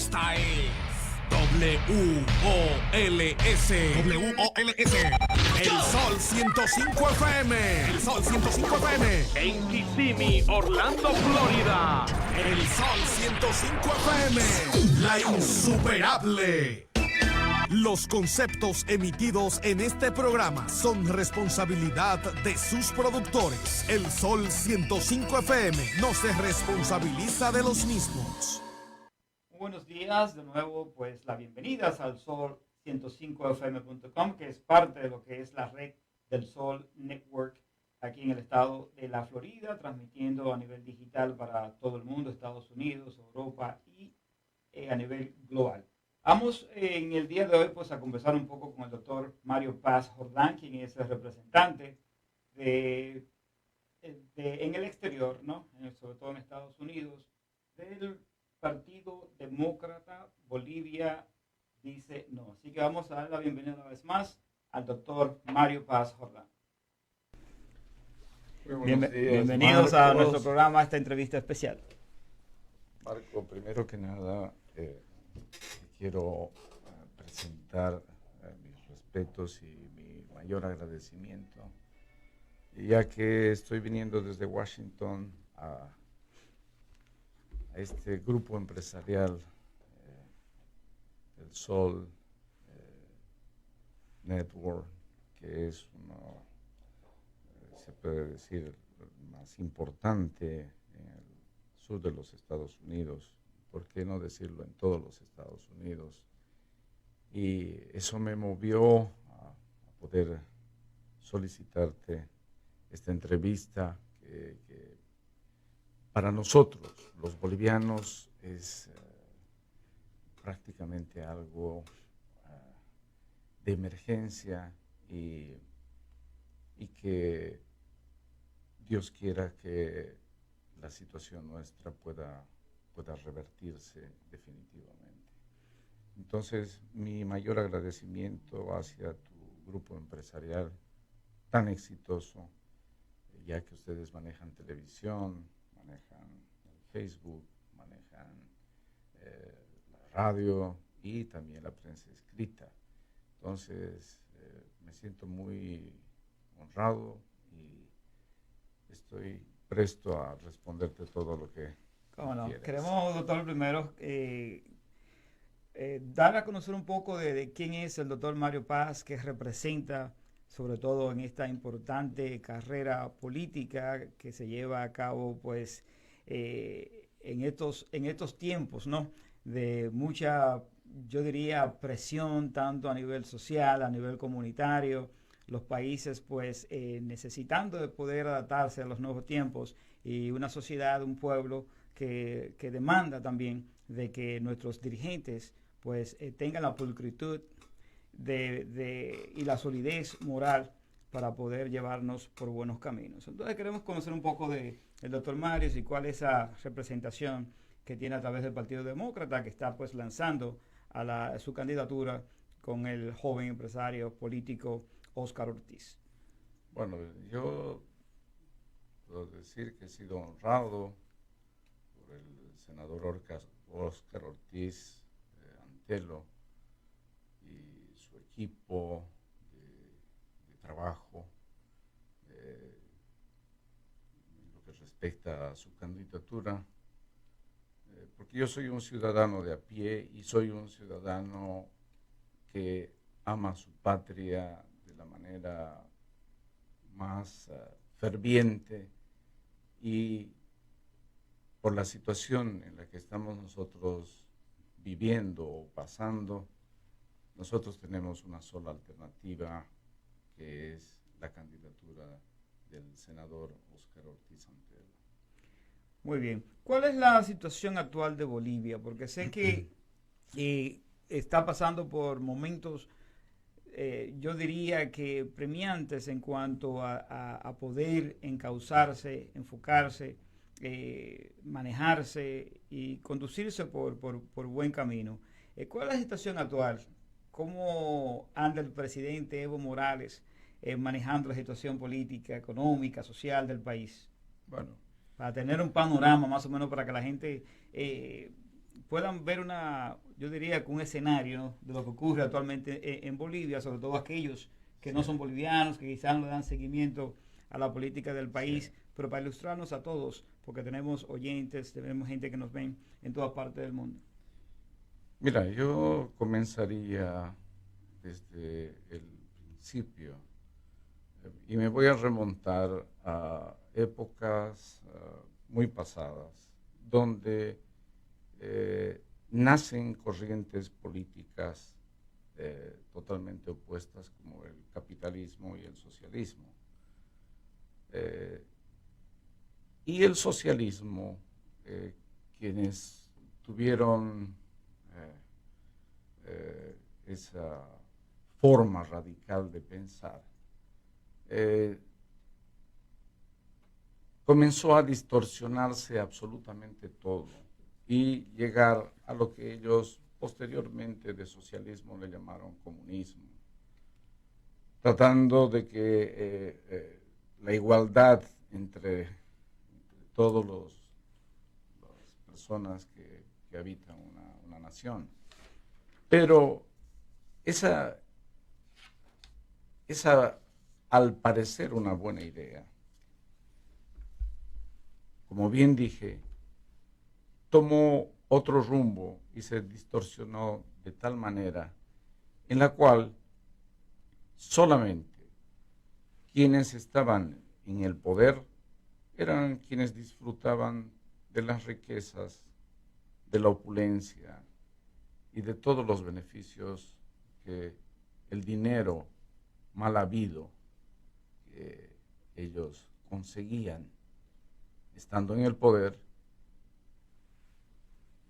Esta es WOLS. El Sol 105 FM. El Sol 105 FM. En Kissimmee, Orlando, Florida. El Sol 105 FM. La insuperable. Los conceptos emitidos en este programa son responsabilidad de sus productores. El Sol 105 FM no se responsabiliza de los mismos. Buenos días, de nuevo, pues la bienvenidas al Sol 105fm.com, que es parte de lo que es la red del Sol Network aquí en el estado de la Florida, transmitiendo a nivel digital para todo el mundo, Estados Unidos, Europa y a nivel global. Vamos en el día de hoy pues a conversar un poco con el doctor Mario Paz Jordán, quien es el representante en el exterior, ¿no? Sobre todo en Estados Unidos, del Partido Demócrata. Bolivia dice no. Así que vamos a dar la bienvenida una vez más al doctor Mario Paz Jordán. Bienvenidos a nuestro programa, a esta entrevista especial. Marco, primero que nada, quiero presentar mis respetos y mi mayor agradecimiento, ya que estoy viniendo desde Washington a este grupo empresarial, el Sol Network, que es uno, se puede decir, el más importante en el sur de los Estados Unidos. ¿Por qué no decirlo en todos los Estados Unidos? Y eso me movió a poder solicitarte esta entrevista que para nosotros, los bolivianos, es prácticamente algo de emergencia y que Dios quiera que la situación nuestra pueda revertirse definitivamente. Entonces, mi mayor agradecimiento hacia tu grupo empresarial tan exitoso, ya que ustedes manejan televisión, manejan Facebook, manejan la radio y también la prensa escrita. Entonces, me siento muy honrado y estoy presto a responderte todo lo que ¿Cómo no? quieras. Queremos, doctor, primero dar a conocer un poco de quién es el doctor Mario Paz, que representa, sobre todo en esta importante carrera política que se lleva a cabo, pues, en estos tiempos, ¿no? De mucha, yo diría, presión, tanto a nivel social, a nivel comunitario, los países, pues, necesitando de poder adaptarse a los nuevos tiempos y una sociedad, un pueblo que demanda también de que nuestros dirigentes, pues, tengan la pulcritud y la solidez moral para poder llevarnos por buenos caminos. Entonces queremos conocer un poco del doctor Mario y cuál es esa representación que tiene a través del Partido Demócrata, que está pues lanzando su candidatura con el joven empresario político Óscar Ortiz. Bueno, yo puedo decir que he sido honrado por el senador Óscar Ortiz Antelo y su equipo de trabajo en lo que respecta a su candidatura, porque yo soy un ciudadano de a pie y soy un ciudadano que ama su patria de la manera más ferviente, y por la situación en la que estamos nosotros viviendo o pasando, nosotros tenemos una sola alternativa, que es la candidatura del senador Óscar Ortiz Antelo. Muy bien. ¿Cuál es la situación actual de Bolivia? Porque sé que está pasando por momentos, yo diría que premiantes en cuanto a poder encauzarse, enfocarse, manejarse y conducirse por buen camino. ¿Cuál es la situación actual? ¿Cómo anda el presidente Evo Morales manejando la situación política, económica, social del país? Bueno, Para tener un panorama más o menos para que la gente puedan ver yo diría que un escenario, ¿no?, de lo que ocurre actualmente en Bolivia, sobre todo aquellos que no son bolivianos, que quizás no le dan seguimiento a la política del país, sí, pero para ilustrarnos a todos, porque tenemos oyentes, tenemos gente que nos ven en todas partes del mundo. Mira, yo comenzaría desde el principio y me voy a remontar a épocas muy pasadas, donde nacen corrientes políticas totalmente opuestas como el capitalismo y el socialismo. Y el socialismo, quienes tuvieron esa forma radical de pensar, comenzó a distorsionarse absolutamente todo y llegar a lo que ellos posteriormente de socialismo le llamaron comunismo, tratando de que la igualdad entre todas las personas que habitan una nación. Pero esa, al parecer, una buena idea, como bien dije, tomó otro rumbo y se distorsionó de tal manera en la cual solamente quienes estaban en el poder eran quienes disfrutaban de las riquezas, de la opulencia y de todos los beneficios que el dinero mal habido que ellos conseguían estando en el poder,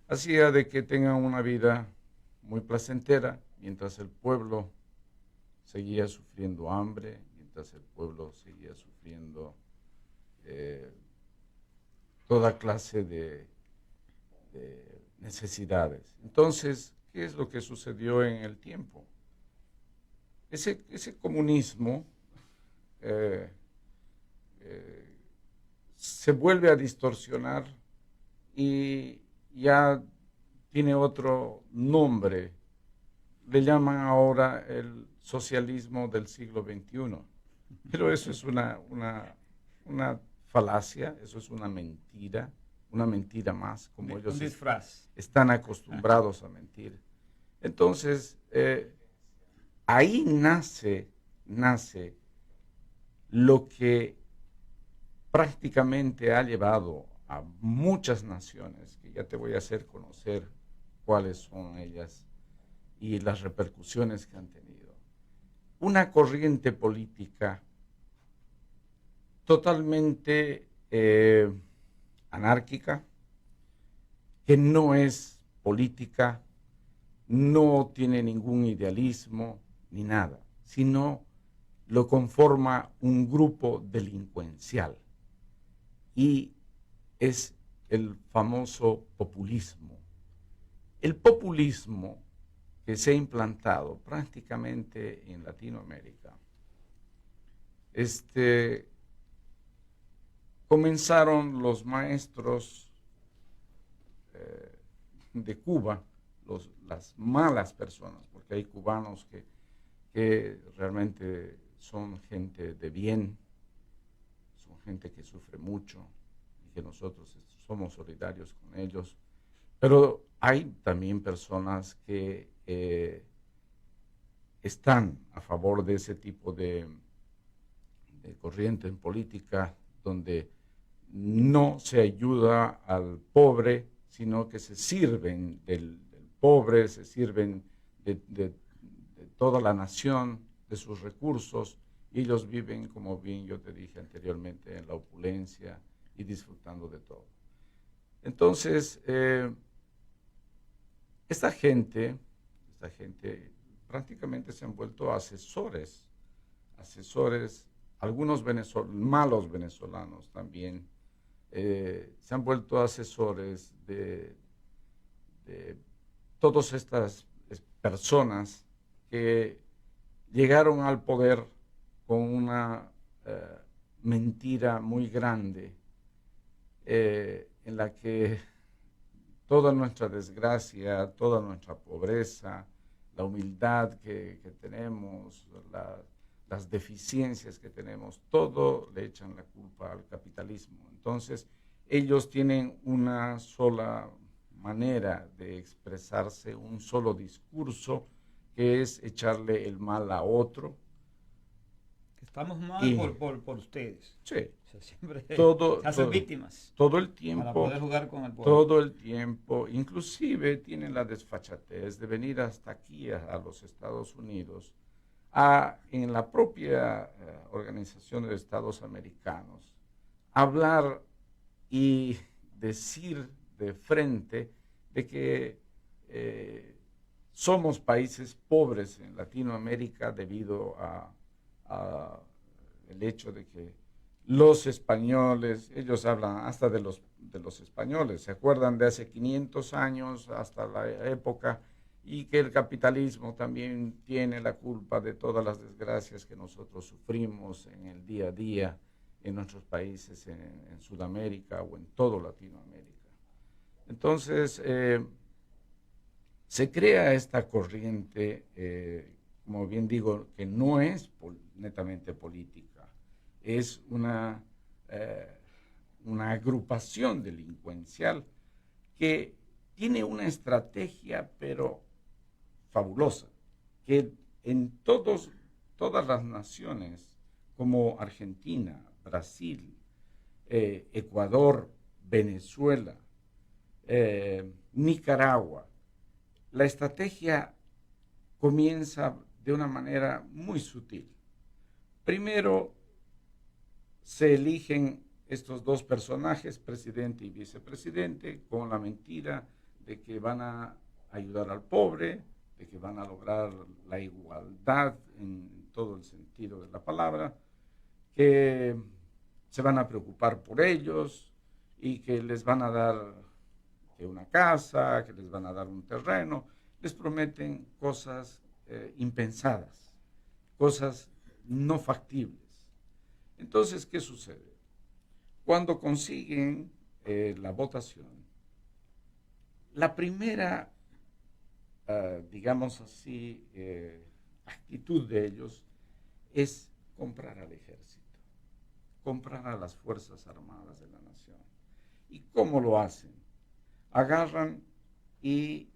hacía de que tengan una vida muy placentera, mientras el pueblo seguía sufriendo hambre, mientras el pueblo seguía sufriendo toda clase de necesidades. Entonces, ¿qué es lo que sucedió en el tiempo? Ese comunismo se vuelve a distorsionar y ya tiene otro nombre. Le llaman ahora el socialismo del siglo XXI. Pero eso es una falacia, eso es una mentira más, como ellos están acostumbrados a mentir. Entonces, ahí nace lo que prácticamente ha llevado a muchas naciones, que ya te voy a hacer conocer cuáles son ellas y las repercusiones que han tenido. Una corriente política totalmente anárquica, que no es política, no tiene ningún idealismo ni nada, sino lo conforma un grupo delincuencial. Y es el famoso populismo. El populismo que se ha implantado prácticamente en Latinoamérica, comenzaron los maestros de Cuba, las malas personas, porque hay cubanos que realmente son gente de bien, son gente que sufre mucho y que nosotros somos solidarios con ellos, pero hay también personas que están a favor de ese tipo de corriente en política, donde no se ayuda al pobre, sino que se sirven del pobre, se sirven de toda la nación, de sus recursos, y ellos viven, como bien yo te dije anteriormente, en la opulencia y disfrutando de todo. Entonces, esta gente prácticamente se han vuelto asesores, algunos malos venezolanos también, se han vuelto asesores de todas estas personas que llegaron al poder con una mentira muy grande, en la que toda nuestra desgracia, toda nuestra pobreza, la humildad que tenemos, las deficiencias que tenemos, todo le echan la culpa al capitalismo. Entonces, ellos tienen una sola manera de expresarse, un solo discurso, que es echarle el mal a otro. Estamos mal por ustedes. Sí. O sea, siempre Todo, se hacen víctimas todo el tiempo. para poder jugar con el pueblo. Todo el tiempo. Inclusive tienen la desfachatez de venir hasta aquí, a los Estados Unidos, en la propia Organización de Estados Americanos, hablar y decir de frente de que somos países pobres en Latinoamérica debido a el hecho de que los españoles, ellos hablan hasta de los españoles, se acuerdan de hace 500 años hasta la época, y que el capitalismo también tiene la culpa de todas las desgracias que nosotros sufrimos en el día a día en nuestros países, en Sudamérica o en todo Latinoamérica. Entonces, se crea esta corriente, como bien digo, que no es netamente política, es una agrupación delincuencial que tiene una estrategia, pero fabulosa, que en todas las naciones, como Argentina, Brasil, Ecuador, Venezuela, Nicaragua, la estrategia comienza de una manera muy sutil. Primero, se eligen estos dos personajes, presidente y vicepresidente, con la mentira de que van a ayudar al pobre, de que van a lograr la igualdad en todo el sentido de la palabra, que se van a preocupar por ellos y que les van a dar una casa, que les van a dar un terreno. Les prometen cosas impensadas, cosas no factibles. Entonces, ¿qué sucede? Cuando consiguen la votación, la primera, digamos así, actitud de ellos es comprar al ejército, comprar a las Fuerzas Armadas de la nación. ¿Y cómo lo hacen? Agarran y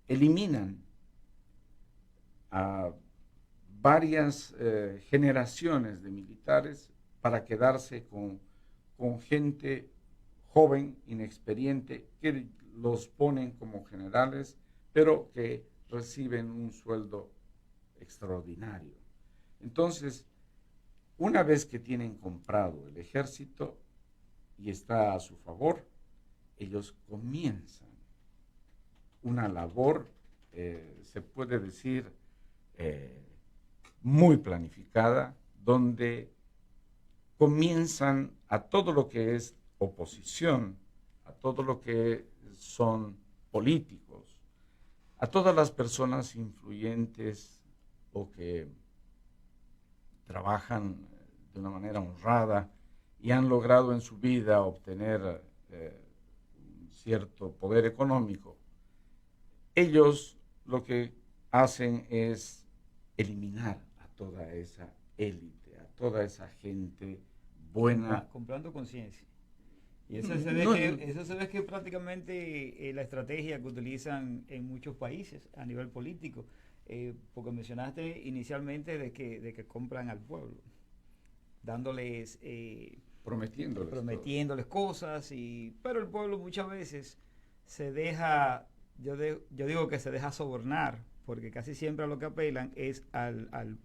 eliminan a varias generaciones de militares para quedarse con gente joven, inexperiente, que los ponen como generales, pero que reciben un sueldo extraordinario. Entonces, una vez que tienen comprado el ejército y está a su favor, ellos comienzan una labor, se puede decir, muy planificada, donde comienzan a todo lo que es oposición, a todo lo que son políticos, a todas las personas influyentes o que trabajan de una manera honrada y han logrado en su vida obtener un cierto poder económico. Ellos lo que hacen es eliminar a toda esa élite, a toda esa gente buena. Comprando conciencia. Y eso se ve que prácticamente la estrategia que utilizan en muchos países a nivel político, porque mencionaste inicialmente de que compran al pueblo, dándoles, prometiéndoles cosas, pero el pueblo muchas veces se deja, yo digo que se deja sobornar, porque casi siempre a lo que apelan es al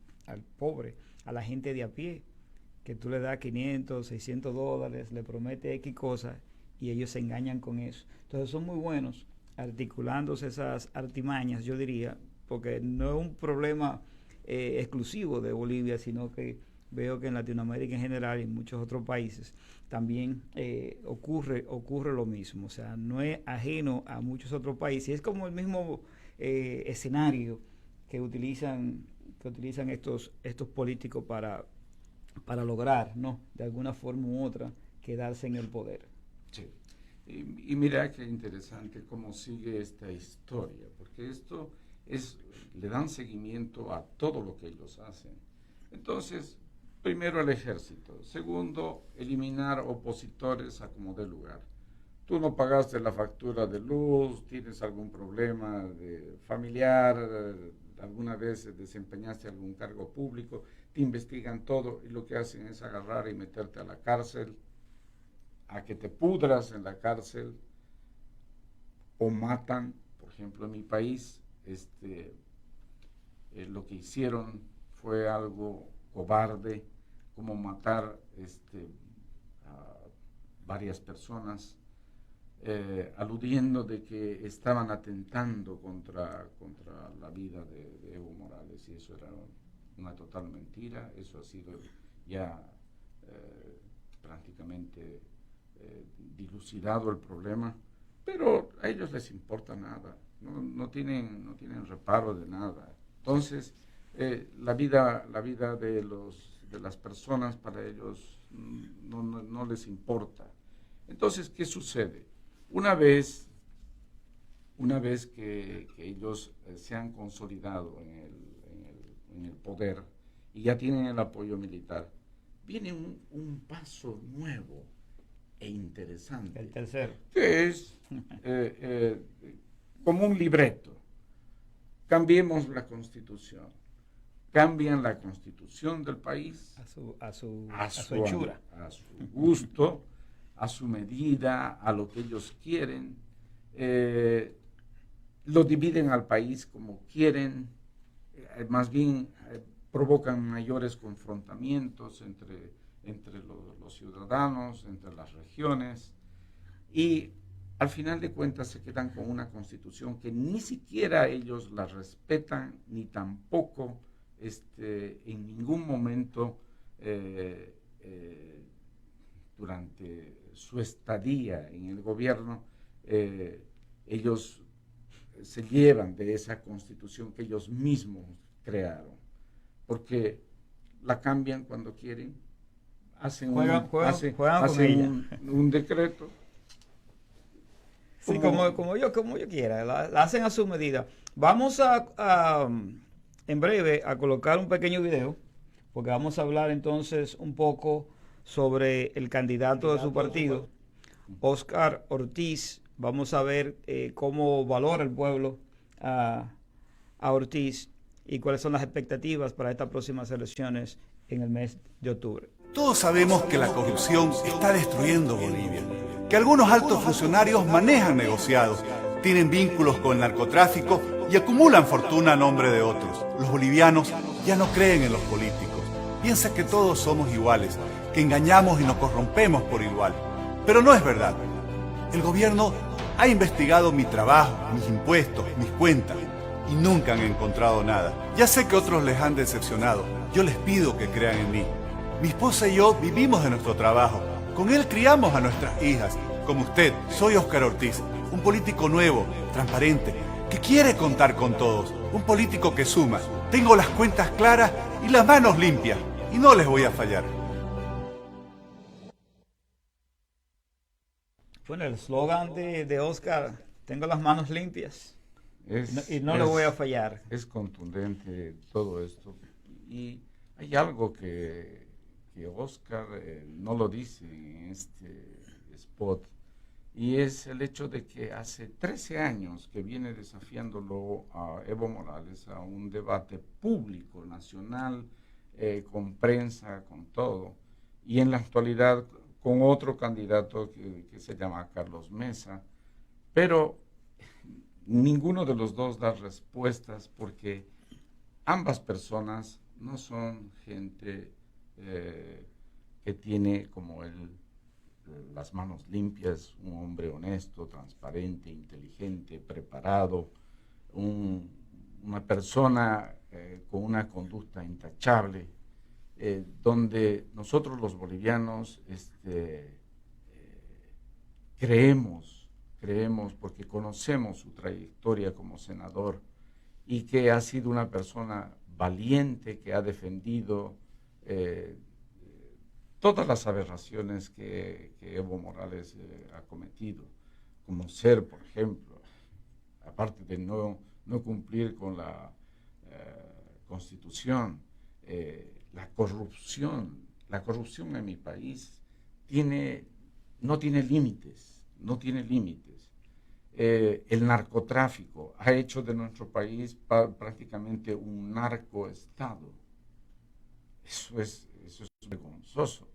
pobre, a la gente de a pie, que tú le das 500, 600 dólares, le prometes X cosas y ellos se engañan con eso. Entonces son muy buenos articulándose esas artimañas, yo diría, porque no es un problema exclusivo de Bolivia, sino que veo que en Latinoamérica en general y en muchos otros países también ocurre lo mismo. O sea, no es ajeno a muchos otros países. Es como el mismo escenario que utilizan estos políticos para lograr, ¿no?, de alguna forma u otra, quedarse en el poder. Sí. Y mira qué interesante cómo sigue esta historia, porque esto le dan seguimiento a todo lo que ellos hacen. Entonces, primero el ejército. Segundo, eliminar opositores a como dé lugar. Tú no pagaste la factura de luz, tienes algún problema familiar, alguna vez desempeñaste algún cargo público, te investigan todo y lo que hacen es agarrar y meterte a la cárcel, a que te pudras en la cárcel o matan. Por ejemplo, en mi país, lo que hicieron fue algo cobarde, como matar a varias personas, aludiendo de que estaban atentando contra la vida de Evo Morales, y eso era una total mentira. Eso ha sido ya prácticamente dilucidado el problema, pero a ellos les importa nada, no tienen reparo de nada. Entonces, la vida de las personas para ellos no les importa. Entonces, ¿qué sucede? Una vez que ellos se han consolidado en el poder y ya tienen el apoyo militar, viene un paso nuevo e interesante. El tercero. Que es como un libreto. Cambiemos la Constitución. Cambian la Constitución del país A su hechura. a su gusto, a su medida, a lo que ellos quieren. Lo dividen al país como quieren. Más bien provocan mayores confrontamientos entre los ciudadanos, entre las regiones, y al final de cuentas se quedan con una constitución que ni siquiera ellos la respetan, ni tampoco en ningún momento durante su estadía en el gobierno ellos se llevan de esa constitución que ellos mismos crearon, porque la cambian cuando quieren. Juegan con ella. un decreto. Sí, como yo quiera, la hacen a su medida. Vamos en breve a colocar un pequeño video, porque vamos a hablar entonces un poco sobre el candidato de su partido, Óscar Ortiz. Vamos a ver cómo valora el pueblo a Ortiz y cuáles son las expectativas para estas próximas elecciones en el mes de octubre. Todos sabemos que la corrupción está destruyendo Bolivia, que algunos altos funcionarios manejan negociados, tienen vínculos con el narcotráfico y acumulan fortuna a nombre de otros. Los bolivianos ya no creen en los políticos, piensan que todos somos iguales, que engañamos y nos corrompemos por igual. Pero no es verdad. El gobierno ha investigado mi trabajo, mis impuestos, mis cuentas, y nunca han encontrado nada. Ya sé que otros les han decepcionado, yo les pido que crean en mí. Mi esposa y yo vivimos de nuestro trabajo. Con él criamos a nuestras hijas. Como usted, soy Óscar Ortiz, un político nuevo, transparente, que quiere contar con todos. Un político que suma. Tengo las cuentas claras y las manos limpias. Y no les voy a fallar. Bueno, el eslogan de Óscar, tengo las manos limpias y no le voy a fallar. Es contundente todo esto. Y hay algo que Óscar no lo dice en este spot, y es el hecho de que hace 13 años que viene desafiándolo a Evo Morales a un debate público, nacional, con prensa, con todo, y en la actualidad con otro candidato que se llama Carlos Mesa, pero ninguno de los dos da respuestas, porque ambas personas no son gente que tiene como él las manos limpias, un hombre honesto, transparente, inteligente, preparado, una persona con una conducta intachable, donde nosotros los bolivianos creemos porque conocemos su trayectoria como senador, y que ha sido una persona valiente, que ha defendido todas las aberraciones que Evo Morales ha cometido, como ser, por ejemplo, aparte de no cumplir con la Constitución, la corrupción en mi país no tiene límites. El narcotráfico ha hecho de nuestro país prácticamente un narcoestado. Eso es vergonzoso.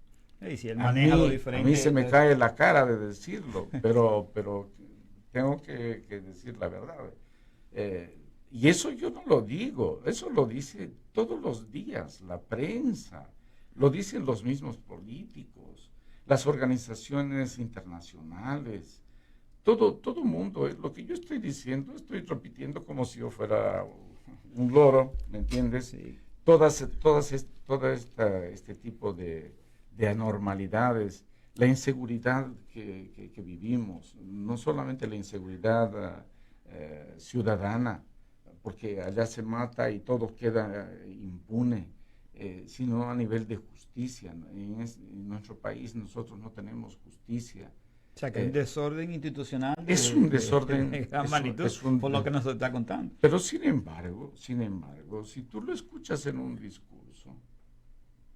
Y si él maneja lo diferente. A mí se me cae la cara de decirlo, pero tengo que decir la verdad. Y eso yo no lo digo, eso lo dice todos los días la prensa, lo dicen los mismos políticos, las organizaciones internacionales, todo mundo. Lo que yo estoy diciendo, estoy repitiendo como si yo fuera un loro, ¿me entiendes? Sí. Todo este tipo de anormalidades, la inseguridad que vivimos, no solamente la inseguridad ciudadana, porque allá se mata y todo queda impune, sino a nivel de justicia. En nuestro país nosotros no tenemos justicia. O sea, que hay un desorden institucional. Es un desorden de gran magnitud, por lo que nos está contando. Pero sin embargo, si tú lo escuchas en un discurso,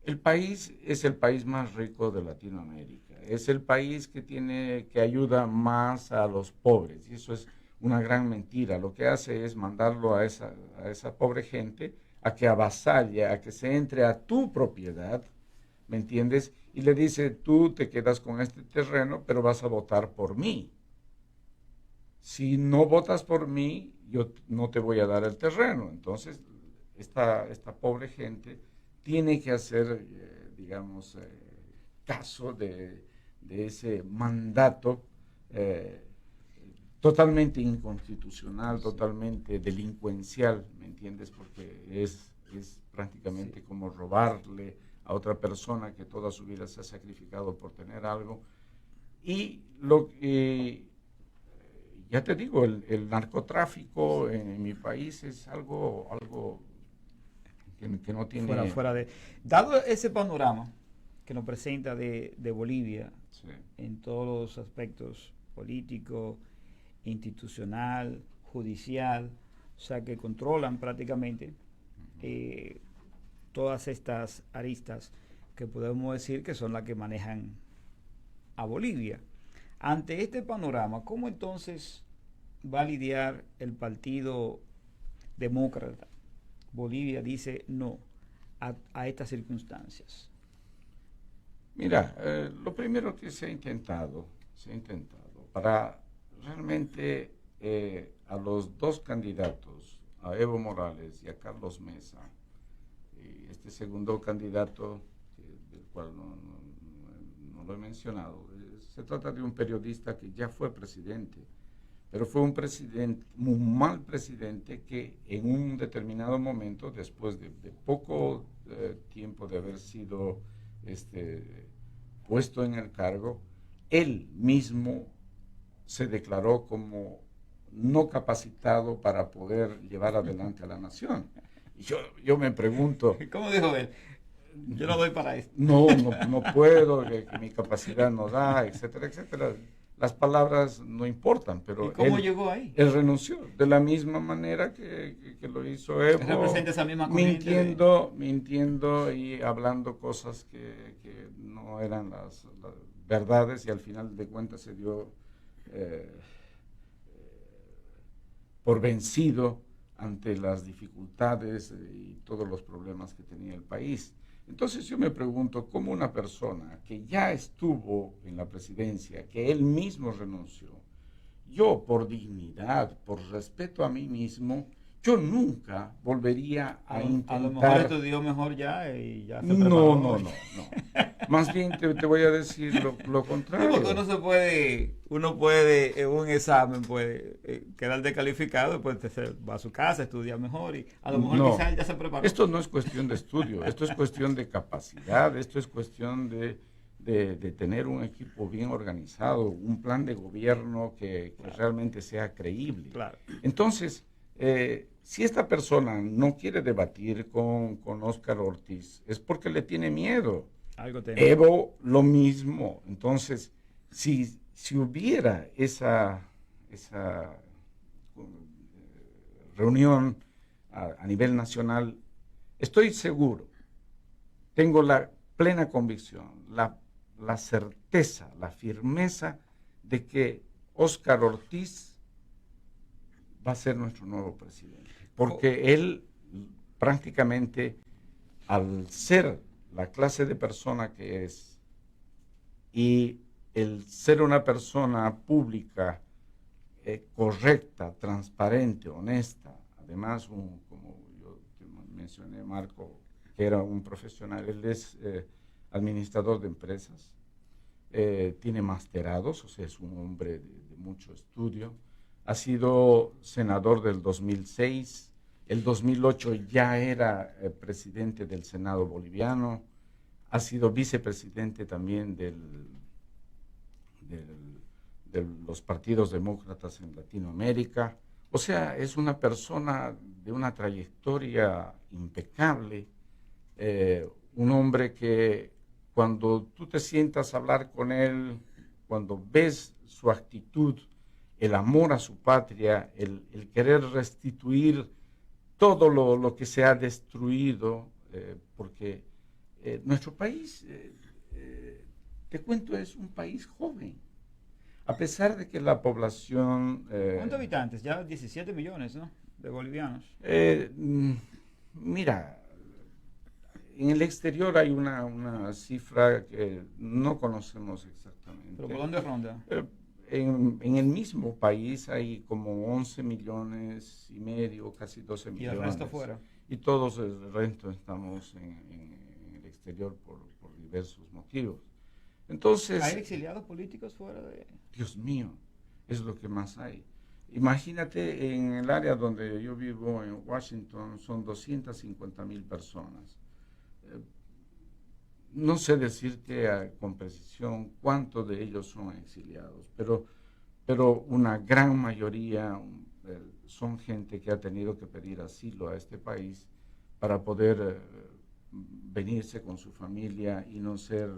el país es el país más rico de Latinoamérica, es el país que ayuda más a los pobres, y eso es una gran mentira. Lo que hace es mandarlo a esa pobre gente a que avasalle, a que se entre a tu propiedad, ¿me entiendes? Y le dice, tú te quedas con este terreno, pero vas a votar por mí. Si no votas por mí, yo no te voy a dar el terreno. Entonces, esta pobre gente tiene que hacer, caso de ese mandato totalmente inconstitucional, totalmente delincuencial, ¿me entiendes? Porque es prácticamente como robarle a otra persona que toda su vida se ha sacrificado por tener algo. Y ya te digo, el narcotráfico en mi país es algo que no tiene... Dado ese panorama que nos presenta de Bolivia, Sí. en todos los aspectos político, institucional, judicial, o sea, que controlan prácticamente todas estas aristas que podemos decir que son las que manejan a Bolivia. Ante este panorama, ¿cómo entonces va a lidiar el Partido Demócrata? Bolivia dice no a estas circunstancias. Mira, lo primero que se ha intentado para realmente a los dos candidatos, a Evo Morales y a Carlos Mesa, y este segundo candidato, del cual no lo he mencionado, se trata de un periodista que ya fue presidente, pero fue un mal presidente que en un determinado momento, después de poco tiempo de haber sido puesto en el cargo, él mismo se declaró como no capacitado para poder llevar adelante a la nación. Y yo me pregunto... ¿Cómo dijo él? Yo no doy para esto. No puedo, que mi capacidad no da, etcétera, etcétera. Las palabras no importan, pero... ¿Y cómo llegó ahí? Él renunció, de la misma manera que lo hizo Evo. ¿Representa esa misma corriente? Mintiendo y hablando cosas que no eran las verdades, y al final de cuentas se dio por vencido ante las dificultades y todos los problemas que tenía el país. Entonces yo me pregunto, ¿cómo una persona que ya estuvo en la presidencia, que él mismo renunció, yo por dignidad, por respeto a mí mismo, yo nunca volvería a intentar... A lo mejor estudió mejor ya y ya se preparó. No. Más bien te voy a decir lo contrario. Sí, porque uno puede en un examen quedar descalificado, después va a su casa, estudia mejor y a lo mejor quizás ya se preparó. Esto no es cuestión de estudio, esto es cuestión de capacidad, esto es cuestión de tener un equipo bien organizado, un plan de gobierno que realmente sea creíble. Claro. Entonces, si esta persona no quiere debatir con Óscar Ortiz, es porque le tiene miedo. Algo Evo, lo mismo. Entonces, si hubiera esa reunión a nivel nacional, estoy seguro, tengo la plena convicción, la certeza, la firmeza de que Óscar Ortiz va a ser nuestro nuevo presidente, porque él prácticamente, al ser la clase de persona que es y el ser una persona pública, correcta, transparente, honesta, además, como yo te mencioné, Marco, que era un profesional, él es administrador de empresas, tiene masterados, o sea, es un hombre de mucho estudio, ha sido senador del 2006, el 2008 ya era presidente del Senado boliviano, ha sido vicepresidente también de los partidos demócratas en Latinoamérica. O sea, es una persona de una trayectoria impecable, un hombre que cuando tú te sientas a hablar con él, cuando ves su actitud, el amor a su patria, el querer restituir todo lo que se ha destruido, porque nuestro país, te cuento, es un país joven. A pesar de que la población... ¿Cuántos habitantes? Ya 17 millones, ¿no? De bolivianos. Mira, en el exterior hay una cifra que no conocemos exactamente. ¿Pero por dónde ronda? En el mismo país hay como 11 millones y medio, casi 12 millones. ¿Y el resto fuera? Y todos el resto estamos en el exterior por diversos motivos. Entonces, ¿hay exiliados políticos fuera de...? Dios mío, es lo que más hay. Imagínate, en el área donde yo vivo, en Washington, son 250,000 personas. No sé decirte con precisión cuántos de ellos son exiliados, pero una gran mayoría son gente que ha tenido que pedir asilo a este país para poder venirse con su familia y no ser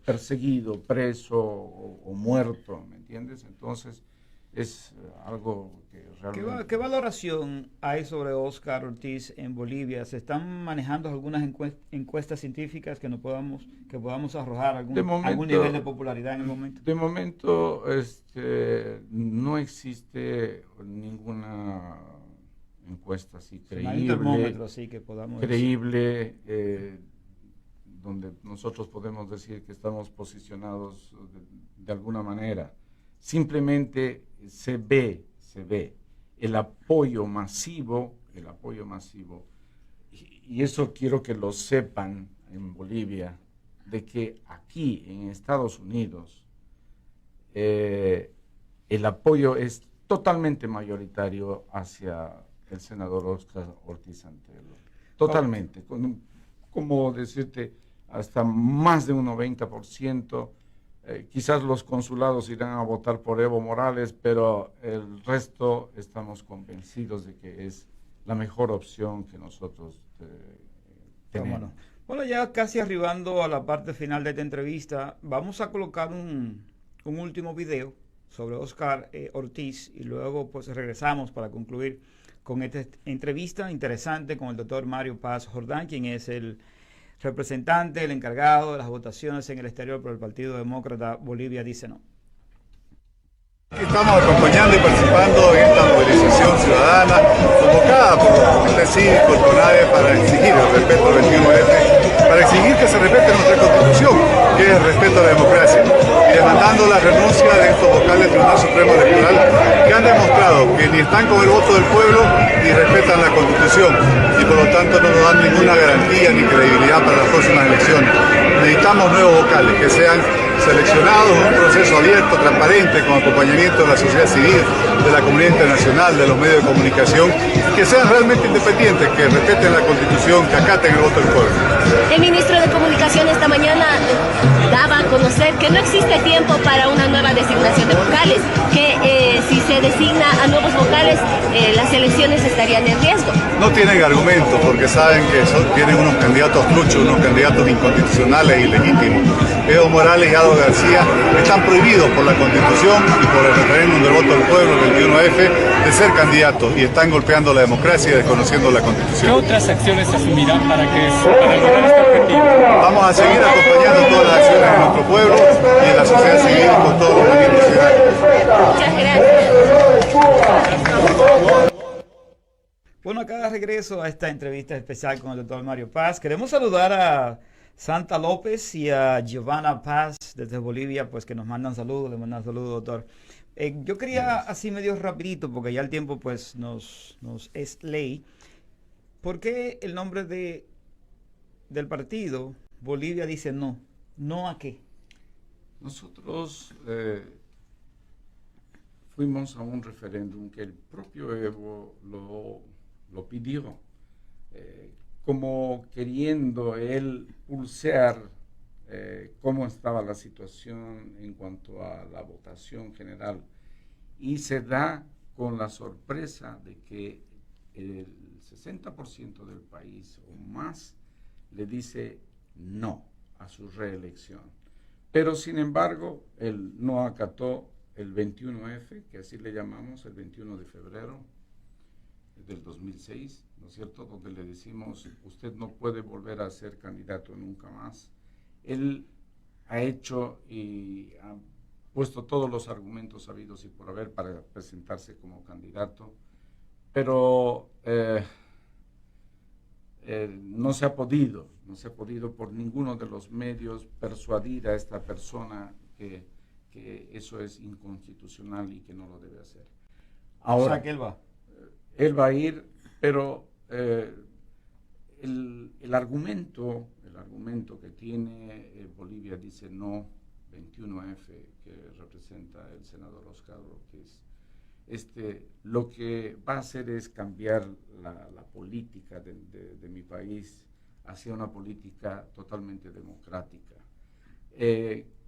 perseguido, preso o muerto, ¿me entiendes? Entonces, es algo que realmente... ¿Qué valoración hay sobre Óscar Ortiz en Bolivia? ¿Se están manejando algunas encuestas científicas que podamos arrojar algún nivel de popularidad en el momento? De momento, no existe ninguna encuesta así creíble. Hay un termómetro así que podamos creíble, donde nosotros podemos decir que estamos posicionados de alguna manera. Simplemente se ve el apoyo masivo, y eso quiero que lo sepan en Bolivia, de que aquí en Estados Unidos el apoyo es totalmente mayoritario hacia el senador Óscar Ortiz Santelo. Totalmente, como decirte, hasta más de un 90%. Quizás los consulados irán a votar por Evo Morales, pero el resto estamos convencidos de que es la mejor opción que nosotros tenemos. No? Bueno, ya casi arribando a la parte final de esta entrevista, vamos a colocar un último video sobre Óscar Ortiz y luego pues regresamos para concluir con esta entrevista interesante con el doctor Mario Paz Jordán, quien es el representante, el encargado de las votaciones en el exterior por el Partido Demócrata Bolivia Dice No. Estamos acompañando y participando en esta movilización ciudadana convocada por los comités cívicos, CONADE, para exigir el respeto al 21F, para exigir que se respete nuestra Constitución, que es el respeto a la democracia, y demandando la renuncia de estos vocales del Tribunal Supremo Electoral que han demostrado que ni están con el voto del pueblo ni respetan la Constitución y por lo tanto no nos dan ninguna garantía ni credibilidad para las próximas elecciones. Necesitamos nuevos vocales que sean seleccionados en un proceso abierto, transparente, con acompañamiento de la sociedad civil, de la comunidad internacional, de los medios de comunicación, que sean realmente independientes, que respeten la Constitución, que acaten el voto del pueblo. El ministro de Comunicación esta mañana daba a conocer que no existe tiempo para una nueva designación de vocales, que si se designa a nuevos vocales, las elecciones estarían en riesgo. No tienen argumentos porque saben que tienen unos candidatos truchos, unos candidatos inconstitucionales e ilegítimos. Evo Morales y Aldo García están prohibidos por la Constitución y por el referéndum del voto del pueblo, el 21F, de ser candidatos y están golpeando la democracia y desconociendo la Constitución. ¿Qué otras acciones asumirán para lograr este objetivo? Vamos a seguir acompañando todas las acciones de nuestro pueblo y de la sociedad civil con todos los movimientos ciudadanos. Muchas gracias. Bueno, acá de regreso a esta entrevista especial con el doctor Mario Paz. Queremos saludar a Santa López y a Giovanna Paz desde Bolivia, pues que nos mandan saludos, le mandan saludos, doctor. Yo quería así medio rapidito, porque ya el tiempo pues nos es ley. ¿Por qué el nombre del partido Bolivia dice no? ¿No a qué? Nosotros fuimos a un referéndum que el propio Evo lo pidió, como queriendo él pulsear cómo estaba la situación en cuanto a la votación general, y se da con la sorpresa de que el 60% del país o más le dice no a su reelección. Pero sin embargo, él no acató el 21F, que así le llamamos, el 21 de febrero del 2006, ¿no es cierto?, donde le decimos, usted no puede volver a ser candidato nunca más. Él ha hecho y ha puesto todos los argumentos habidos y por haber para presentarse como candidato, pero no se ha podido por ninguno de los medios persuadir a esta persona que eso es inconstitucional y que no lo debe hacer. Ahora, O sea, que él va. Él va a ir, pero el argumento que tiene Bolivia dice no, 21F, que representa el senador Oscar Ortiz. Lo que va a hacer es cambiar la política de mi país hacia una política totalmente democrática.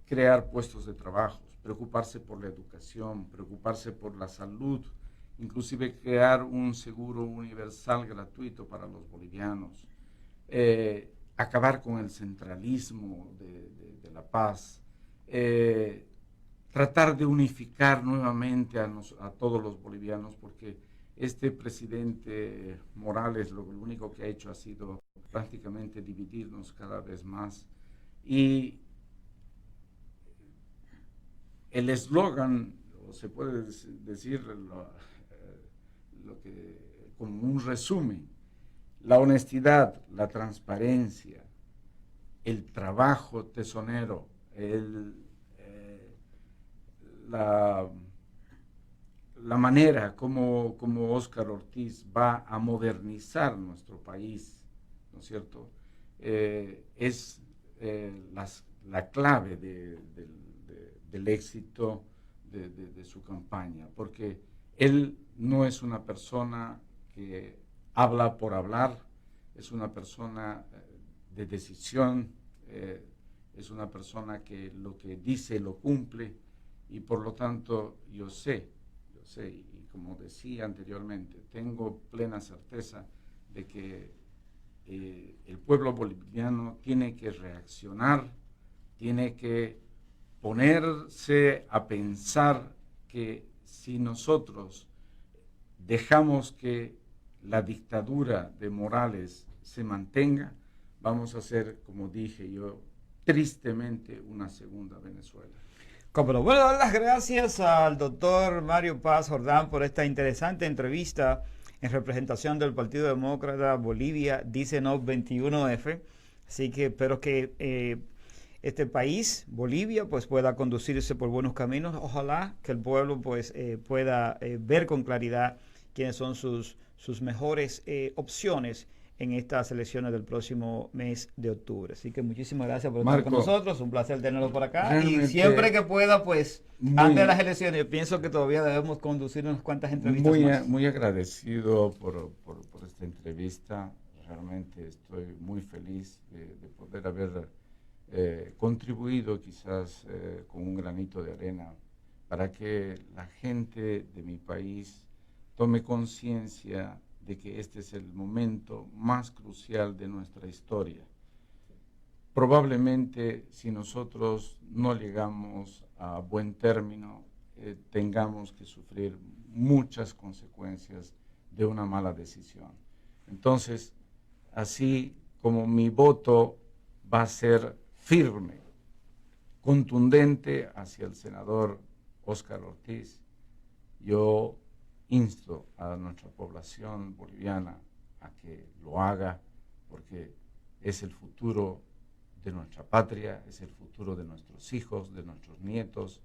Crear puestos de trabajo, preocuparse por la educación, preocuparse por la salud, inclusive crear un seguro universal gratuito para los bolivianos, acabar con el centralismo de La Paz, tratar de unificar nuevamente a todos los bolivianos, porque este presidente Morales lo único que ha hecho ha sido prácticamente dividirnos cada vez más. Y el eslogan, o se puede decir como un resumen, la honestidad, la transparencia, el trabajo tesonero, la manera como Óscar Ortiz va a modernizar nuestro país, ¿no es cierto?, es la clave del éxito de su campaña, porque él no es una persona que habla por hablar, es una persona de decisión, es una persona que lo que dice lo cumple, y por lo tanto yo sé, y como decía anteriormente, tengo plena certeza de que el pueblo boliviano tiene que reaccionar, tiene que ponerse a pensar que si nosotros dejamos que la dictadura de Morales se mantenga, vamos a hacer, como dije yo, tristemente una segunda Venezuela. Bueno, dar las gracias al doctor Mario Paz Jordán por esta interesante entrevista en representación del Partido Demócrata Bolivia, dice no 21F. Así que espero que este país, Bolivia, pues pueda conducirse por buenos caminos. Ojalá que el pueblo pues pueda ver con claridad quiénes son sus mejores opciones en estas elecciones del próximo mes de octubre. Así que muchísimas gracias por estar con nosotros, un placer tenerlo por acá, y siempre que pueda, pues, antes de las elecciones, yo pienso que todavía debemos conducir unas cuantas entrevistas más. Muy agradecido por esta entrevista, realmente estoy muy feliz de poder haber contribuido quizás con un granito de arena para que la gente de mi país tome conciencia de que este es el momento más crucial de nuestra historia. Probablemente si nosotros no llegamos a buen término, tengamos que sufrir muchas consecuencias de una mala decisión. Entonces, así como mi voto va a ser firme, contundente hacia el senador Óscar Ortiz, yo insto a nuestra población boliviana a que lo haga, porque es el futuro de nuestra patria, es el futuro de nuestros hijos, de nuestros nietos,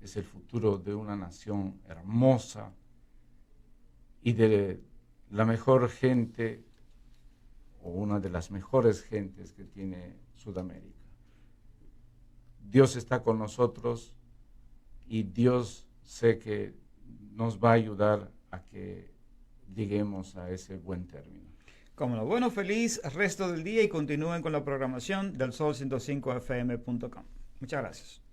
es el futuro de una nación hermosa y de la mejor gente o una de las mejores gentes que tiene Sudamérica. Dios está con nosotros y Dios sé que nos va a ayudar a que lleguemos a ese buen término. Como lo bueno, feliz resto del día y continúen con la programación del Sol105fm.com. Muchas gracias.